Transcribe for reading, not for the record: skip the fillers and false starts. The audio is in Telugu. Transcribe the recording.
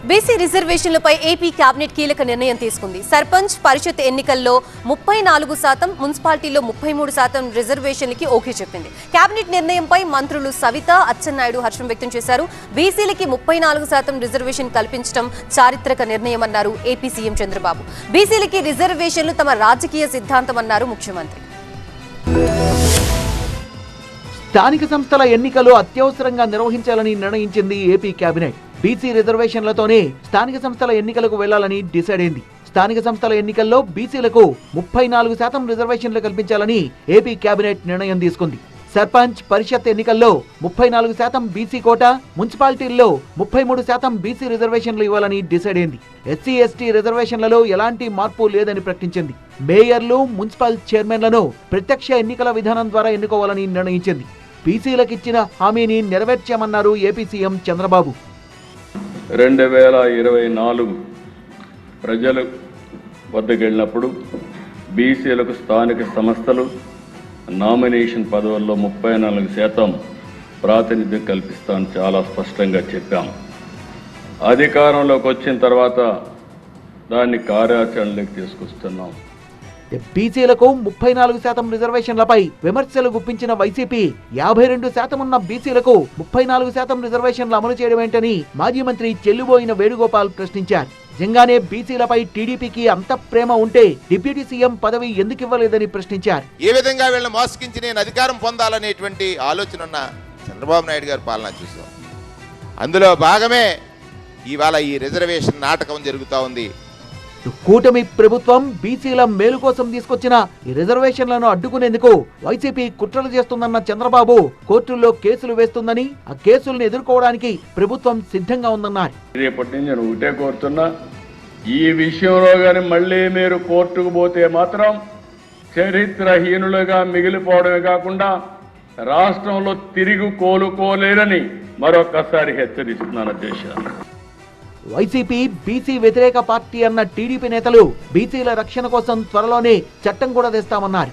బీసీ రిజర్వేషన్లపై ఏపీ కేబినెట్ కీలక నిర్ణయం తీసుకుంది. సర్పంచ్ పరిషత్ ఎన్నికల్లో 34%, మున్సిపాలిటీలో 33% రిజర్వేషన్లకి ఓకే చెప్పింది. కేబినెట్ నిర్ణయంపై మంత్రులు సవిత, అచ్చెన్నాయుడు హర్షం వ్యక్తం చేశారు. బీసీలకి 34% రిజర్వేషన్ కల్పించడం చారిత్రక నిర్ణయమన్నారు ఏపీ సీఎం చంద్రబాబు. బీసీలకి రిజర్వేషన్లు తమ రాజకీయ సిద్ధాంతమన్నారు ముఖ్యమంత్రి. స్థానిక సంస్థల ఎన్నికలు అత్యవసరంగా నిర్వహించాలని నిర్ణయించింది ఏపీ కేబినెట్. బీసీ రిజర్వేషన్లతోనే స్థానిక సంస్థల ఎన్నికలకు వెళ్లాలని డిసైడ్ అయింది. స్థానిక సంస్థల ఎన్నికల్లో బీసీలకు 34% రిజర్వేషన్లు కల్పించాలని ఏపీ కేబినెట్ నిర్ణయం తీసుకుంది. సర్పంచ్ పరిషత్ ఎన్నికల్లో 34% బీసీ కోటా, మున్సిపాలిటీల్లో 33% బీసీ రిజర్వేషన్లు ఇవ్వాలని డిసైడ్ అయింది. ఎస్సీ ఎస్టీ రిజర్వేషన్లలో ఎలాంటి మార్పు లేదని ప్రకటించింది. మేయర్లు, మున్సిపల్ చైర్మన్లను ప్రత్యక్ష ఎన్నికల విధానం ద్వారా ఎన్నుకోవాలని నిర్ణయించింది. బీసీలకిచ్చిన హామీని నెరవేర్చామన్నారు ఏపీ సీఎం చంద్రబాబు. 2024 ప్రజల వద్దకు వెళ్ళినప్పుడు బీసీలకు స్థానిక సంస్థలు నామినేషన్ పదవుల్లో 34% ప్రాతినిధ్యం కల్పిస్తామని చాలా స్పష్టంగా చెప్పాం. అధికారంలోకి వచ్చిన తర్వాత దాన్ని కార్యాచరణలోకి తీసుకొస్తున్నాం. బీసీలకు 34% రిజర్వేషన్లపై విమర్శలు గుప్పించిన వైసీపీ 52% ఉన్న బీసీలకు 34% రిజర్వేషన్లు అమలు చేయడం ఏంటని మాజీ మంత్రి చెల్లుబోయిన వేణుగోపాల్ ప్రశ్నించారు. నిజంగానే బీసీలపై టీడీపీకి అంత ప్రేమ ఉంటే డిప్యూటీ సీఎం పదవి ఎందుకు ఇవ్వలేదని ప్రశ్నించారు. ఏ విధంగా వీళ్ళని మోసగించి నేను అధికారం పొందాలనేటువంటి ఆలోచన ఉన్న చంద్రబాబు నాయుడు గారి పాలన చూసాం. అందులో భాగమే ఇవాళ ఈ రిజర్వేషన్ నాటకం జరుగుతూ ఉంది. కూటమి ప్రభుత్వం బీసీల మేలు కోసం తీసుకొచ్చిన ఈ రిజర్వేషన్లను అడ్డుకునేందుకు వైసీపీ కుట్రలు చేస్తుందన్న చంద్రబాబు కోర్టుల్లో కేసులు వేస్తుందని, ఆ కేసులను ఎదుర్కోవడానికి ప్రభుత్వం సిద్ధంగా ఉందన్నారు. రేపటి నుంచి నేను ఒకటే కోరుతున్నా, ఈ విషయంలో కానీ మళ్ళీ మీరు కోర్టుకు పోతే మాత్రం చరిత్రహీనులుగా మిగిలిపోవడమే కాకుండా రాష్ట్రంలో తిరిగి కోలుకోలేరని మరొకసారి హెచ్చరిస్తున్నాను అధ్యక్ష. వైసీపీ బీసీ వ్యతిరేక పార్టీ అన్న టీడీపీ నేతలు బీసీల రక్షణ కోసం త్వరలోనే చట్టం కూడా తెస్తామన్నారు.